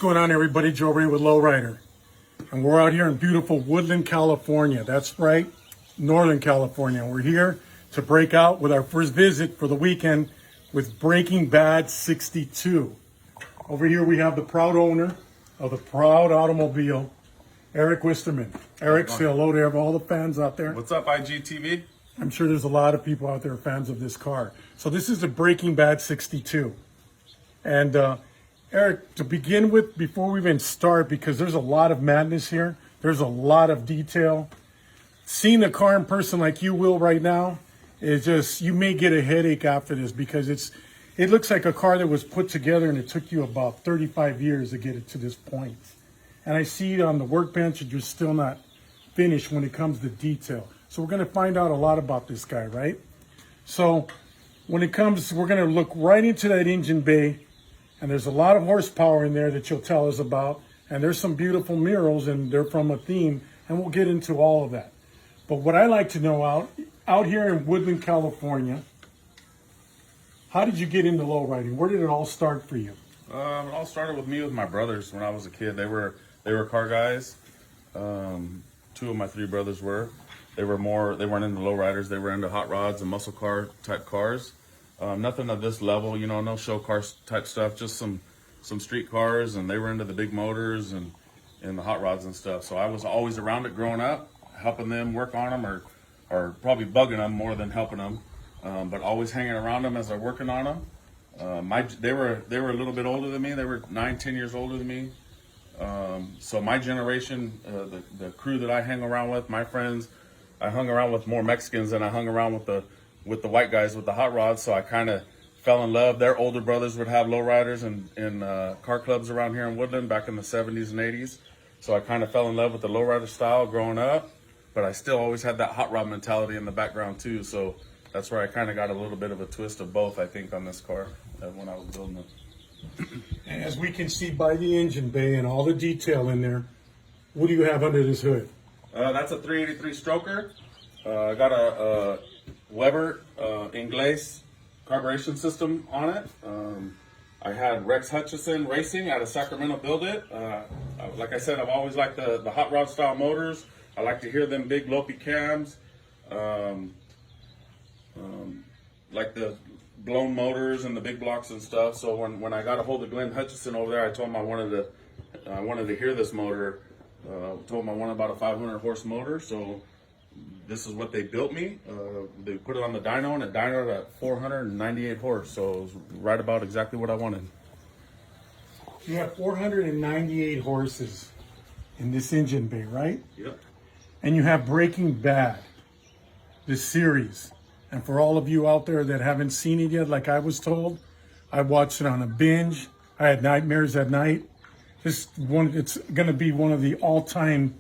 going on, everybody? Joe Ray with Lowrider. And we're out here in beautiful Woodland, California. That's right, Northern California. We're here to break out with our first visit for the weekend with Breaking Bad 62. Over here we have the proud owner of the proud automobile, Eric Wisterman. Eric, say hello to all the fans out there. What's up, IGTV? I'm sure there's a lot of people out there fans of this car. So this is the Breaking Bad 62. And Eric, to begin with, before we even start, because there's a lot of madness here, there's a lot of detail. Seeing the car in person like you will right now is just, you may get a headache after this because it looks like a car that was put together and it took you about 35 years to get it to this point. And I see it on the workbench and you're still not finished when it comes to detail. So we're going to find out a lot about this guy, right? So when it comes, we're going to look right into that engine bay. And there's a lot of horsepower in there that you'll tell us about. And there's some beautiful murals and they're from a theme. And we'll get into all of that. But what I like to know out here in Woodland, California, how did you get into lowriding? Where did it all start for you? It all started with me with my brothers when I was a kid. They were car guys. Two of my three brothers were. They weren't into lowriders. They were into hot rods and muscle car type cars. Nothing of this level, you know, no show car type stuff, just some street cars, and they were into the big motors and the hot rods and stuff. So I was always around it growing up, helping them work on them or probably bugging them more than helping them, but always hanging around them as they're working on them. They were a little bit older than me. They were 9-10 years older than me. So my generation, the crew that I hang around with, my friends, I hung around with more Mexicans than I hung around with the white guys with the hot rods, so I kind of fell in love. Their older brothers would have lowriders and car clubs around here in Woodland back in the 70s and 80s. So I kind of fell in love with the lowrider style growing up, but I still always had that hot rod mentality in the background too. So that's where I kind of got a little bit of a twist of both, I think, on this car when I was building it. And as we can see by the engine bay and all the detail in there, what do you have under this hood? That's a 383 stroker. I got a Weber Ingles carburation system on it. I had Rex Hutchison Racing out of Sacramento build it. Like I said, I've always liked the hot rod style motors. I like to hear them big lopey cams, like the blown motors and the big blocks and stuff. So when I got a hold of Glenn Hutchison over there, I told him I wanted to hear this motor. Told him I wanted about a 500 horse motor. So this is what they built me. They put it on the dyno, and it dynoed at 498 horse. So it was right about exactly what I wanted. You have 498 horses in this engine bay, right? Yep. And you have Breaking Bad, this series. And for all of you out there that haven't seen it yet, like I was told, I watched it on a binge. I had nightmares at night. It's going to be one of the all-time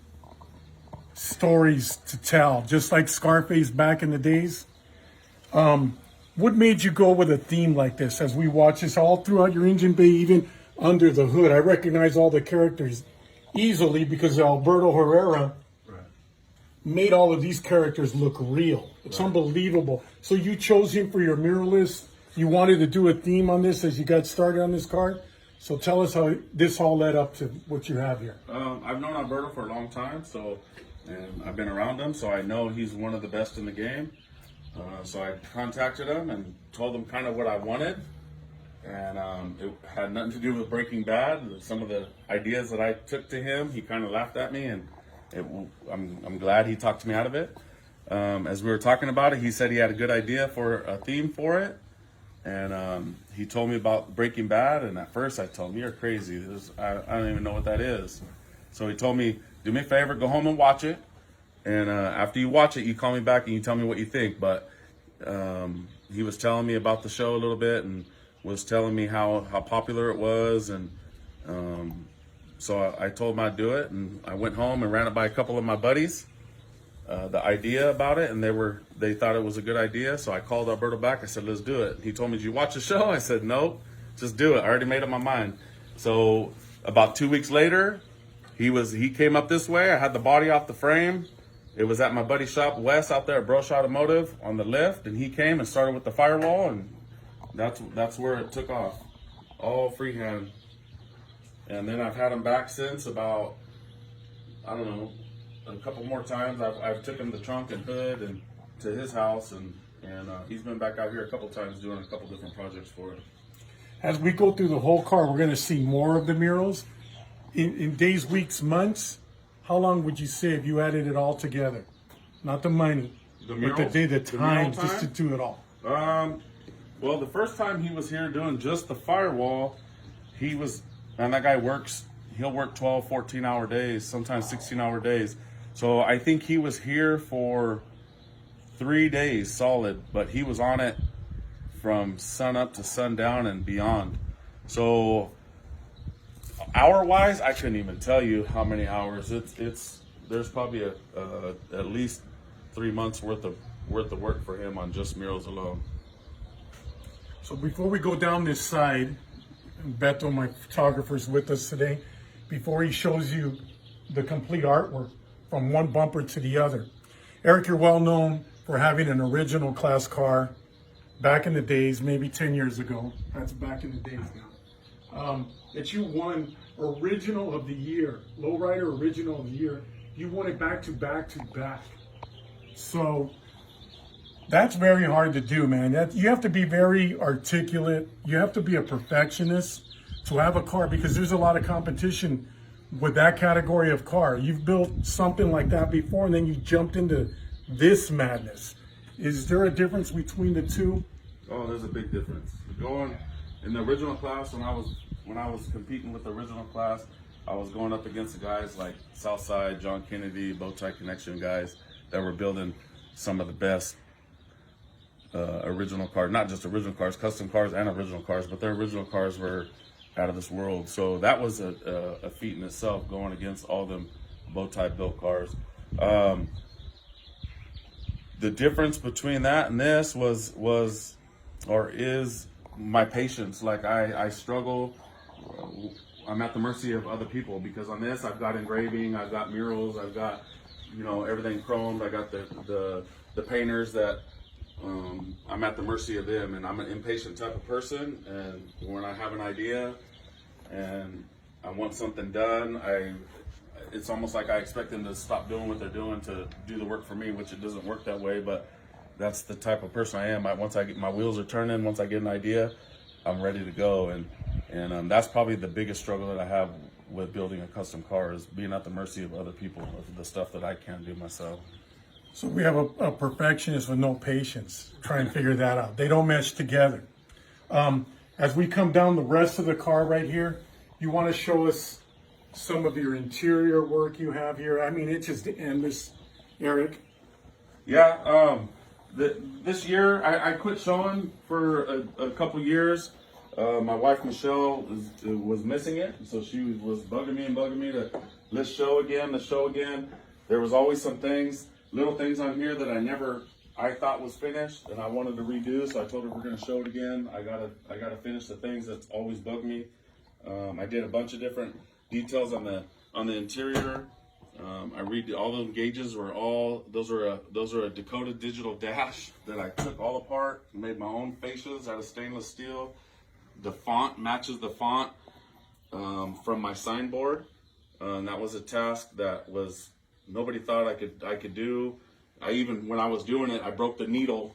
stories to tell, just like Scarface back in the days. What made you go with a theme like this as we watch this all throughout your engine bay, even under the hood? I recognize all the characters easily because Alberto Herrera made all of these characters look real. It's unbelievable. So you chose him for your muralist. You wanted to do a theme on this as you got started on this car. So tell us how this all led up to what you have here. I've known Alberto for a long time, and I've been around him, so I know he's one of the best in the game. So I contacted him and told him kind of what I wanted. And it had nothing to do with Breaking Bad. Some of the ideas that I took to him, he kind of laughed at me, and I'm glad he talked me out of it. As we were talking about it, he said he had a good idea for a theme for it. And he told me about Breaking Bad, and at first I told him, "You're crazy. I don't even know what that is." So he told me, "Do me a favor, go home and watch it, and after you watch it, you call me back and you tell me what you think." But he was telling me about the show a little bit and was telling me how popular it was, and so I told him I'd do it, and I went home and ran it by a couple of my buddies. The idea about it, and they thought it was a good idea. So I called Alberto back. I said, "Let's do it." He told me, "Did you watch the show?" I said, "No, just do it. I already made up my mind." So about 2 weeks later, he came up this way. I had the body off the frame. It was at my buddy's shop, Wes, out there at Brosh Automotive on the lift, and he came and started with the firewall, and that's where it took off, all freehand. And then I've had him back since about, I don't know, a couple more times. I've taken the trunk and hood and to his house, and he's been back out here a couple times doing a couple different projects for it. As we go through the whole car, we're going to see more of the murals. In days, weeks, months, how long would you say if you added it all together? Not the money, The but murals? the The time mural just to time? do it all. Well, the first time he was here doing just the firewall, and that guy works, he'll work 12, 14-hour days, sometimes 16-hour days. So I think he was here for 3 days solid, but he was on it from sun up to sundown and beyond. So hour-wise, I couldn't even tell you how many hours. There's probably at least 3 months worth of work for him on just murals alone. So before we go down this side, Beto, my photographer, is with us today. Before he shows you the complete artwork from one bumper to the other. Eric, you're well known for having an original class car back in the days, maybe 10 years ago. That's back in the days now. That you won Original of the Year, Lowrider Original of the Year. You won it back to back to back. So that's very hard to do, man. You have to be very articulate. You have to be a perfectionist to have a car, because there's a lot of competition with that category of car. You've built something like that before, and then you jumped into this madness. Is there a difference between the two? Oh, there's a big difference. Going in the original class, when I was competing with the original class, I was going up against the guys like Southside, John Kennedy, Bowtie Connection guys that were building some of the best original cars, not just original cars, custom cars and original cars, but their original cars were out of this world. So that was a feat in itself, going against all them Bowtie built cars. The difference between that and this is my patience. Like I struggle. I'm at the mercy of other people, because on this I've got engraving, I've got murals, I've got everything chromed. I got the painters that I'm at the mercy of them, and I'm an impatient type of person. And when I have an idea and I want something done, it's almost like I expect them to stop doing what they're doing to do the work for me, which it doesn't work that way. But that's the type of person I am. Once I get my wheels are turning, once I get an idea, I'm ready to go. And that's probably the biggest struggle that I have with building a custom car, is being at the mercy of other people, of the stuff that I can't do myself. So we have a perfectionist with no patience. Try and figure that out. They don't mesh together. As we come down the rest of the car right here, you want to show us some of your interior work you have here. I mean, it's just endless, Eric. Yeah, this year I quit showing for a couple years. My wife Michelle was missing it, so she was bugging me to let's show again. There was always some little things on here that I thought was finished and I wanted to redo, so I told her we're gonna show it again. I gotta finish the things that's always bugged me. I did a bunch of different details on the interior. I read all those gauges those are a Dakota digital dash that I took all apart and made my own fascias out of stainless steel. The font matches the font from my signboard. That was a task that nobody thought I could do. When I was doing it, I broke the needle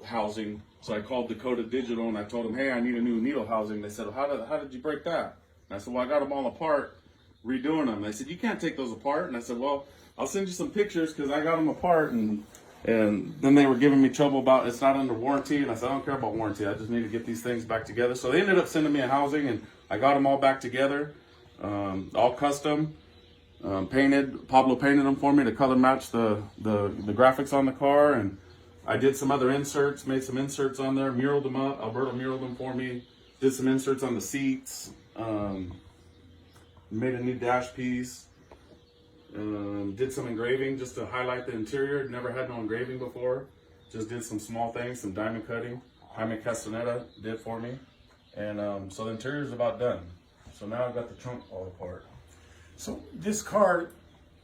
housing. So I called Dakota Digital and I told them, hey, I need a new needle housing. They said, well, how did you break that? And I said, well, I got them all apart, redoing them. They said, you can't take those apart. And I said, well, I'll send you some pictures because I got them apart. And then they were giving me trouble about it's not under warranty. And I said, I don't care about warranty. I just need to get these things back together. So they ended up sending me a housing and I got them all back together, all custom. Painted. Pablo painted them for me to color match the graphics on the car, and I did some other inserts, made some inserts on there, muraled them up. Alberto muraled them for me. Did some inserts on the seats. Made a new dash piece. Did some engraving just to highlight the interior. Never had no engraving before. Just did some small things, some diamond cutting. Jaime Castaneda did for me, and so the interior is about done. So now I've got the trunk all apart. So this car,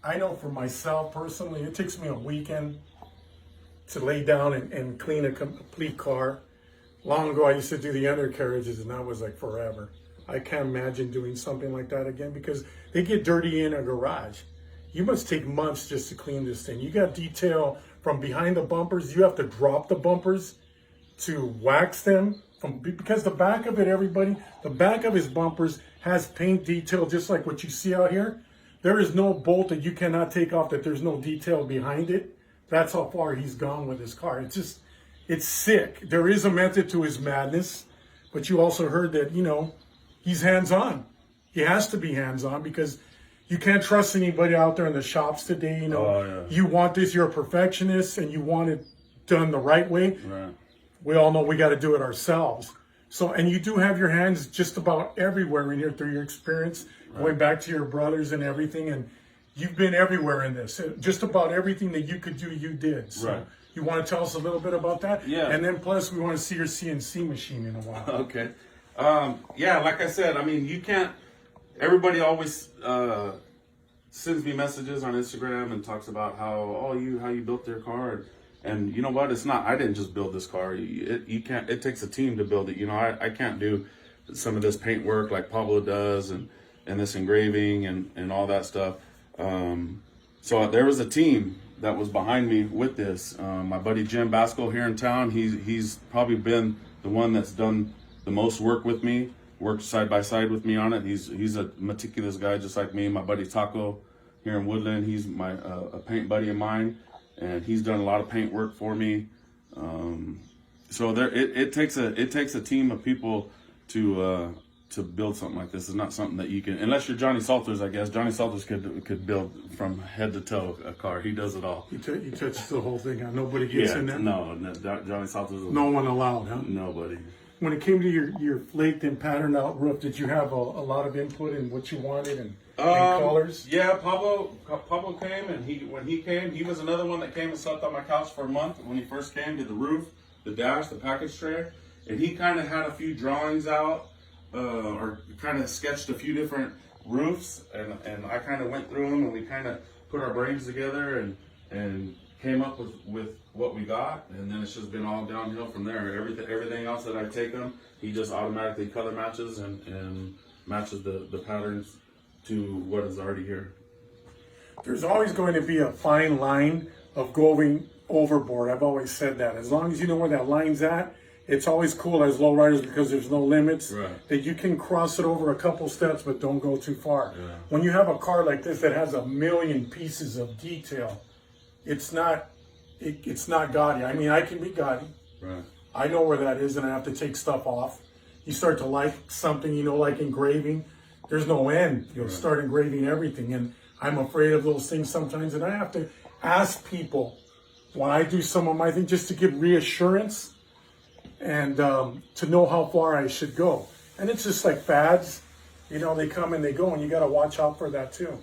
I know for myself personally, it takes me a weekend to lay down and clean a complete car. Long ago, I used to do the undercarriages, and that was like forever. I can't imagine doing something like that again because they get dirty in a garage. You must take months just to clean this thing. You got detail from behind the bumpers. You have to drop the bumpers to wax them because the back of it, everybody, the back of his bumpers has paint detail just like what you see out here. There is no bolt that you cannot take off that there's no detail behind it. That's how far he's gone with his car. It's sick. There is a method to his madness, but you also heard that, he's hands-on. He has to be hands-on because you can't trust anybody out there in the shops today. You want this, you're a perfectionist, and you want it done the right way. Right. We all know we got to do it ourselves. So, and you do have your hands just about everywhere in here through your experience, going back to your brothers and everything. And you've been everywhere in this. Just about everything that you could do, you did. So you want to tell us a little bit about that? Yeah. And then plus we want to see your CNC machine in a while. Okay. Yeah, like I said, I mean, you can't, everybody always sends me messages on Instagram and talks about how you built their car. And you know what? It's not, I didn't just build this car. You can't, it takes a team to build it. I can't do some of this paint work like Pablo does and this engraving and all that stuff. So there was a team that was behind me with this. My buddy Jim Basco here in town, he's probably been the one that's done the most work with me, worked side by side with me on it. He's a meticulous guy just like me. My buddy Taco here in Woodland, he's a paint buddy of mine. And he's done a lot of paint work for me. So it takes a team of people to build something like this. It's not something that you can, unless you're Johnny Salters, I guess. Johnny Salters could build from head to toe a car. He does it all. You touch the whole thing. Nobody gets in there. No, Johnny Salters. No one allowed, huh? Nobody. When it came to your flaked and patterned out roof, did you have a lot of input in what you wanted and colors? Yeah, Pablo came, and when he came, he was another one that came and slept on my couch for a month when he first came. Did the roof, the dash, the package tray, and he kind of had a few drawings out, or kind of sketched a few different roofs, and I kind of went through them, and we kind of put our brains together and came up with what we got, and then it's just been all downhill from there. Everything else that I take him, he just automatically color matches and matches the patterns to what is already here. There's always going to be a fine line of going overboard. I've always said that. As long as you know where that line's at, it's always cool as lowriders because there's no limits. Right. That you can cross it over a couple steps, but don't go too far. Yeah. When you have a car like this that has a million pieces of detail, it's not gaudy. I mean, I can be gaudy. Right. I know where that is, and I have to take stuff off. You start to like something, like engraving. There's no end. You'll start engraving everything, and I'm afraid of those things sometimes. And I have to ask people when I do some of my things just to give reassurance and to know how far I should go. And it's just like fads, they come and they go, and you got to watch out for that too.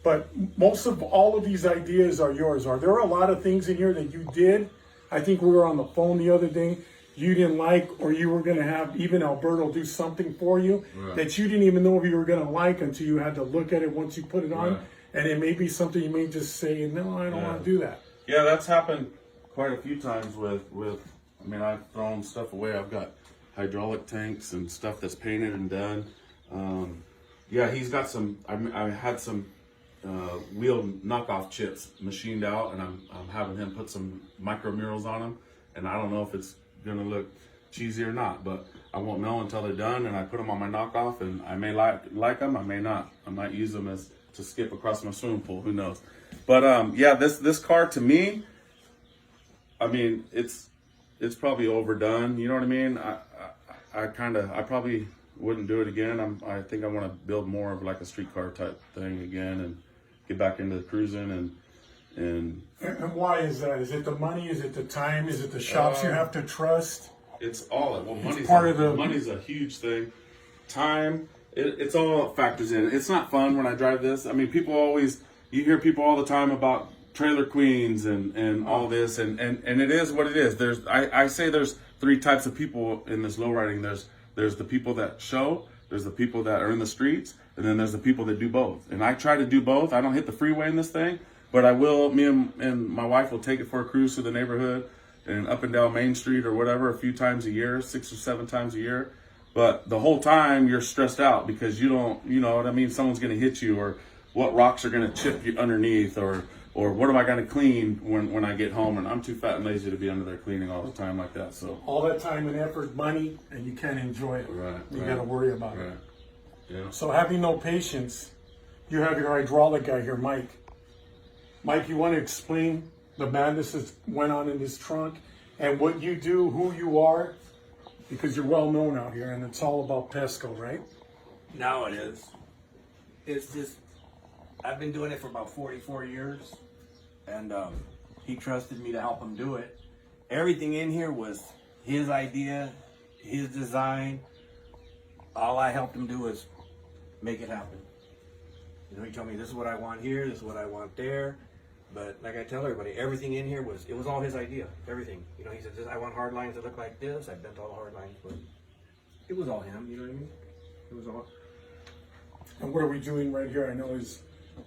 But most of all of these ideas are yours. Are there a lot of things in here that you did? I think we were on the phone the other day. You didn't like, or you were going to have even Alberto do something for you that you didn't even know if you were going to like until you had to look at it once you put it on. And it may be something you may just say, no, I don't want to do that. Yeah, that's happened quite a few times with I mean, I've thrown stuff away. I've got hydraulic tanks and stuff that's painted and done. Yeah, he's got some, I had some wheel knockoff chips machined out, and I'm having him put some micro murals on them, and I don't know if it's gonna look cheesy or not, but I won't know until they're done, and I put them on my knockoff, and I may like them, I may not. I might use them as to skip across my swimming pool, who knows. But yeah, this car to me, I mean, it's probably overdone, you know what I mean? I probably wouldn't do it again. I think I want to build more of like a streetcar type thing again and get back into cruising and why is that? Is it the money? Is it the time? Is it the shops you have to trust? It's all money's a huge thing. Time, it's all factors in. It's not fun when I drive this. I mean, you hear people all the time about trailer queens and all this, and it is what it is. I say there's three types of people in this lowriding. There's the people that show, there's the people that are in the streets, and then there's the people that do both. And I try to do both. I don't hit the freeway in this thing, but I will, me and my wife will take it for a cruise through the neighborhood and up and down Main Street or whatever a few times a year, 6 or 7 times a year. But the whole time you're stressed out because you don't, you know what I mean? Someone's going to hit you, or what rocks are going to chip you underneath, or what am I going to clean when I get home? And I'm too fat and lazy to be under there cleaning all the time like that. So all that time and effort, money, and you can't enjoy it. Right, You right, got to worry about right. it. Yeah. So having no patience, you have your hydraulic guy here, Mike. Mike, you want to explain the madness that went on in this trunk and what you do, who you are? Because you're well known out here, and it's all about Pesco, right? Now it is. It's just, I've been doing it for about 44 years, and he trusted me to help him do it. Everything in here was his idea, his design. All I helped him do was make it happen. You know, he told me, this is what I want here, this is what I want there. But like I tell everybody, everything in here was all his idea, everything. You know, he said, I want hard lines that look like this. I bent all the hard lines, but it was all him, you know what I mean? It was all. And what are we doing right here? I know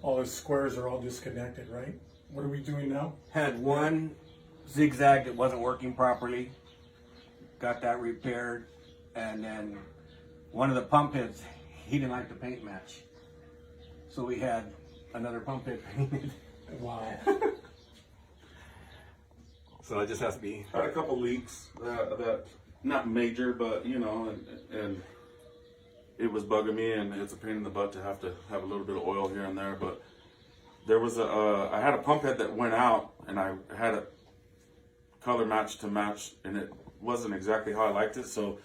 all his squares are all disconnected, right? What are we doing now? Had one zigzag that wasn't working properly, got that repaired, and then one of the pump heads, he didn't like the paint match. So we had another pump head painted. Wow. So it just has to be. Had a couple leaks that not major, but you know, and it was bugging me, and it's a pain in the butt to have a little bit of oil here and there. But there was I had a pump head that went out, and I had it color match to match, and it wasn't exactly how I liked it. So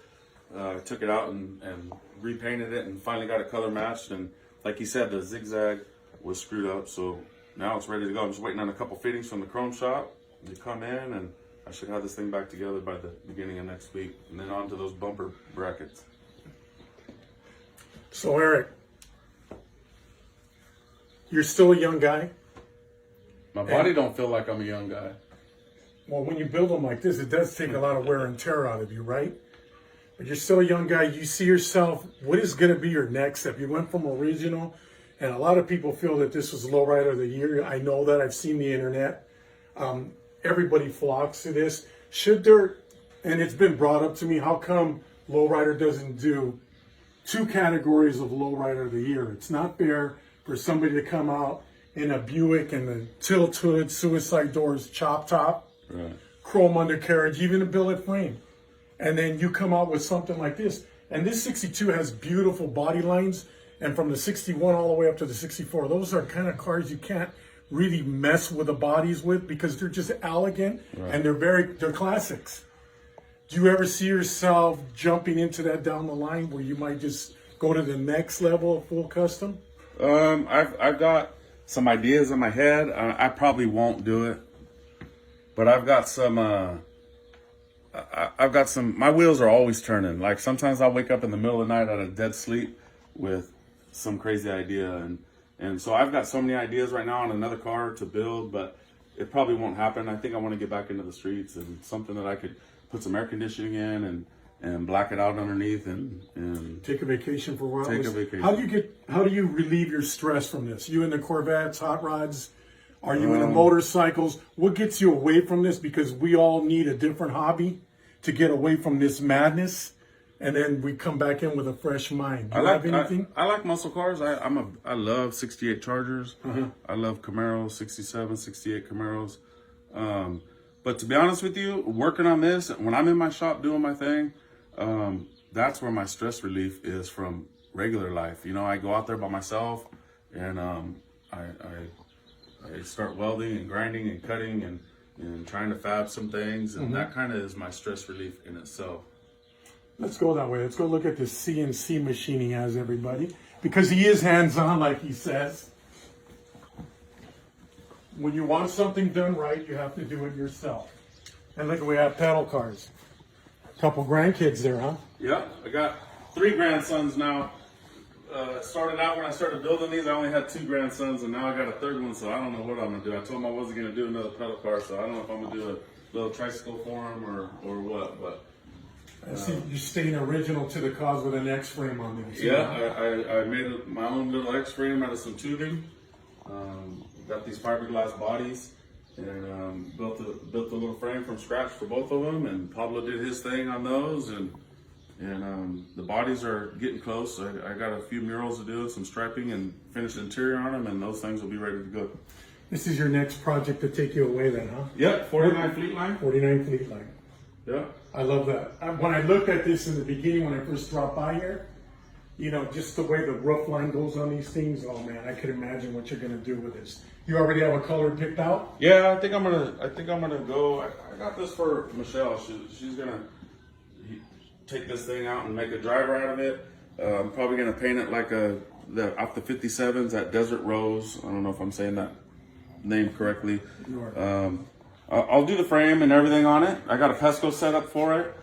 I took it out and repainted it, and finally got it color matched. And like he said, the zigzag was screwed up, so now it's ready to go. I'm just waiting on a couple fittings from the chrome shop to come in, and I should have this thing back together by the beginning of next week, and then on to those bumper brackets. So Eric, you're still a young guy. My body don't feel like I'm a young guy. Well, when you build them like this, it does take a lot of wear and tear out of you, right? But you're still a young guy. You see yourself, what is going to be your next step? You went from original, and a lot of people feel that this was Lowrider of the Year. I know that. I've seen the internet. Everybody flocks to this. Should there, and it's been brought up to me, how come Lowrider doesn't do 2 categories of Lowrider of the Year? It's not fair for somebody to come out in a Buick and the tilt hood, suicide doors, chop top, Right. chrome undercarriage, even a billet frame. And then you come out with something like this. And this 62 has beautiful body lines. And from the 61 all the way up to the 64, those are kind of cars you can't really mess with the bodies with because they're just elegant and they're classics. Do you ever see yourself jumping into that down the line where you might just go to the next level of full custom? I've got some ideas in my head. I probably won't do it, but I've got some. My wheels are always turning. Like sometimes I'll wake up in the middle of the night out of dead sleep with some crazy idea, and so I've got so many ideas right now on another car to build, but it probably won't happen. I think I want to get back into the streets and something that I could put some air conditioning in and black it out underneath and Take a vacation for a while. Take a vacation. How do you relieve your stress from this? You in the Corvettes, hot rods? Are you into motorcycles? What gets you away from this? Because we all need a different hobby to get away from this madness, and then we come back in with a fresh mind. Do you have anything? I like muscle cars. I love 68 Chargers. I love Camaros, 67, 68 Camaros. But to be honest with you, working on this, when I'm in my shop doing my thing, that's where my stress relief is from regular life. You know, I go out there by myself, and I start welding and grinding and cutting and trying to fab some things, and that kind of is my stress relief in itself. Let's go that way. Let's go look at the CNC machine he has, everybody. Because he is hands-on, like he says. When you want something done right, you have to do it yourself. And look, we have pedal cars. Couple grandkids there, huh? Yeah, I got 3 grandsons now. Started out when I started building these, I only had 2 grandsons, and now I got a 3rd one, so I don't know what I'm going to do. I told him I wasn't going to do another pedal car, so I don't know if I'm going to do a little tricycle for him or what, but... I see you staying original to the cause with an X-frame on it. Yeah, I made my own little X-frame out of some tubing. Got these fiberglass bodies, and built a little frame from scratch for both of them, and Pablo did his thing on those, and and the bodies are getting close. I got a few murals to do, some striping and finish the interior on them, and those things will be ready to go. This is your next project to take you away then, huh? Yep, 49 Fleet Line. 49 Fleet Line. Yeah. I love that. When I looked at this in the beginning, when I first dropped by here, you know, just the way the roof line goes on these things, oh man, I could imagine what you're gonna do with this. You already have a color picked out? Yeah, I think I'm gonna go. I got this for Michelle. She's gonna take this thing out and make a driver out of it. I'm probably gonna paint it like off the 57s, that Desert Rose. I don't know if I'm saying that name correctly. I'll do the frame and everything on it. I got a pesco set up for it.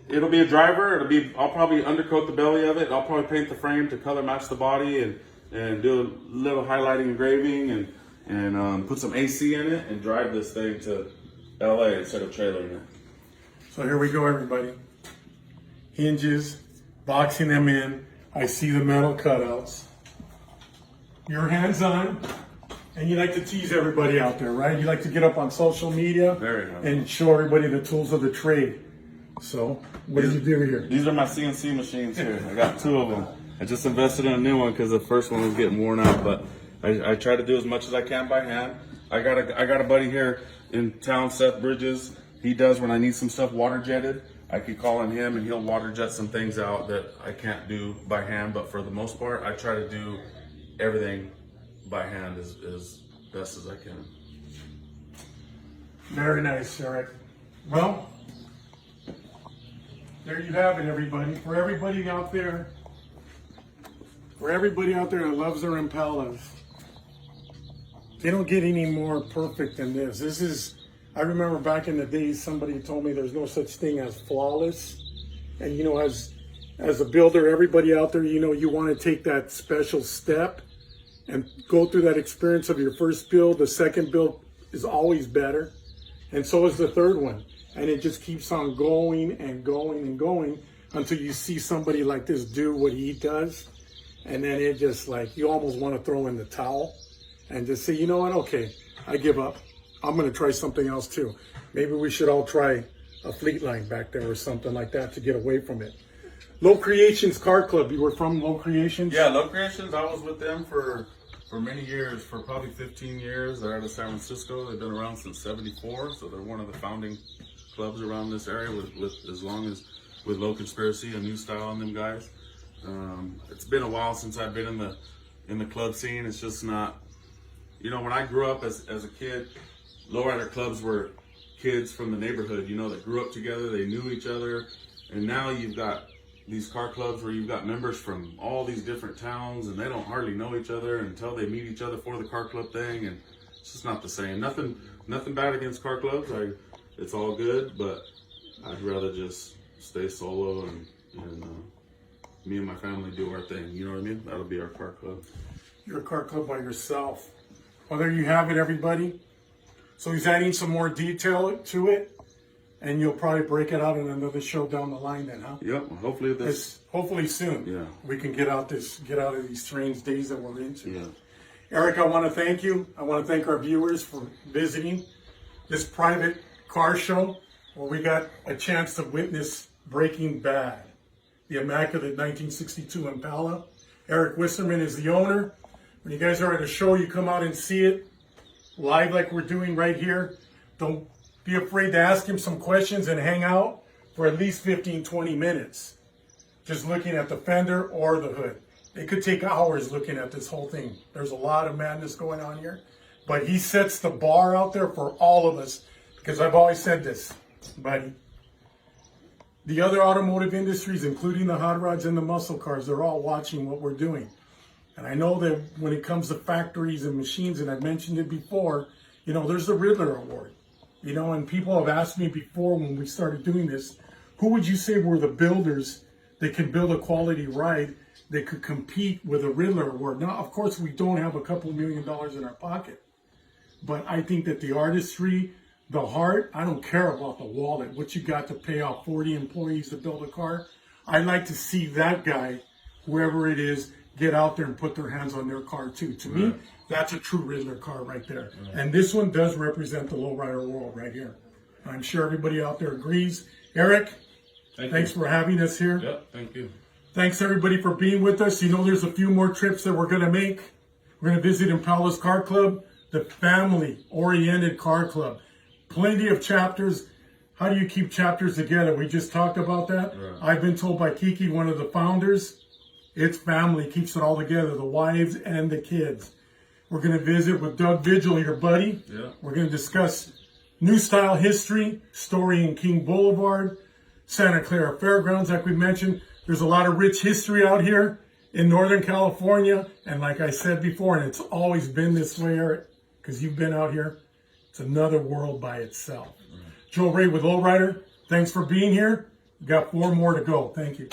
It'll be a driver. I'll probably undercoat the belly of it. I'll probably paint the frame to color match the body and do a little highlighting engraving and put some AC in it and drive this thing to LA instead of trailering it. So here we go, everybody. Hinges, boxing them in. I see the metal cutouts. You're hands-on, and you like to tease everybody out there, right? You like to get up on social media and show everybody the tools of the trade. So, what did you do here? These are my CNC machines here. I got 2 of them. I just invested in a new one because the first one was getting worn out, but I try to do as much as I can by hand. I got a buddy here in town, Seth Bridges. He does when I need some stuff water jetted. I could call on him and he'll water jet some things out that I can't do by hand, but for the most part, I try to do everything by hand as best as I can. Very nice, Eric. Well, there you have it, everybody. For everybody out there that loves their Impalas, they don't get any more perfect than this. I remember back in the days, somebody told me there's no such thing as flawless. And you know, as a builder, everybody out there, you know, you want to take that special step and go through that experience of your first build. The second build is always better. And so is the third one. And it just keeps on going and going and going until you see somebody like this do what he does. And then it just like, you almost want to throw in the towel and just say, you know what, okay, I give up. I'm going to try something else too. Maybe we should all try a Fleet Line back there or something like that to get away from it. Low Creations Car Club. You were from Low Creations? Yeah, Low Creations. I was with them for many years, for probably 15 years. They're out of San Francisco. They've been around since '74, so they're one of the founding clubs around this area with Low Conspiracy, a new style on them guys. It's been a while since I've been in the club scene. It's just not, you know, when I grew up as a kid, lowrider clubs were kids from the neighborhood, you know, that grew up together, they knew each other, and now you've got these car clubs where you've got members from all these different towns and they don't hardly know each other until they meet each other for the car club thing, and it's just not the same. Nothing bad against car clubs. It's all good, but I'd rather just stay solo and me and my family do our thing. You know what I mean? That'll be our car club. You're a car club by yourself. Well, there you have it, everybody. So he's adding some more detail to it, and you'll probably break it out in another show down the line then, huh? Yep, hopefully soon. Yeah. We can get out of these strange days that we're into. Yeah. Eric, I want to thank you. I want to thank our viewers for visiting this private car show where we got a chance to witness Breaking Bad, the immaculate 1962 Impala. Eric Wisterman is the owner. When you guys are at a show, you come out and see it live like we're doing right here. Don't be afraid to ask him some questions and hang out for at least 15, 20 minutes. Just looking at the fender or the hood. It could take hours looking at this whole thing. There's a lot of madness going on here. But he sets the bar out there for all of us, because I've always said this, buddy. The other automotive industries, including the hot rods and the muscle cars, they're all watching what we're doing. And I know that when it comes to factories and machines, and I've mentioned it before, you know, there's the Riddler Award. You know, and people have asked me before when we started doing this, who would you say were the builders that could build a quality ride that could compete with a Riddler Award? Now, of course, we don't have a couple $1 million in our pocket. But I think that the artistry, the heart, I don't care about the wallet, what you got to pay off 40 employees to build a car. I'd like to see that guy, whoever it is, get out there and put their hands on their car too. To me, that's a true Riddler car right there. And this one does represent the lowrider world right here. I'm sure everybody out there agrees. Eric, Thanks for having us here. Yep, thank you. Thanks everybody for being with us. You know, there's a few more trips that we're going to make. We're going to visit Impala's Car Club, the family-oriented car club. Plenty of chapters. How do you keep chapters together? We just talked about that. Right. I've been told by Kiki, one of the founders, it's family, keeps it all together, the wives and the kids. We're going to visit with Doug Vigil, your buddy. Yeah. We're going to discuss new style history, story in King Boulevard, Santa Clara Fairgrounds, like we mentioned. There's a lot of rich history out here in Northern California. And like I said before, and it's always been this way, Eric, because you've been out here, it's another world by itself. Joe Ray with Lowrider, thanks for being here. We've got 4 more to go. Thank you.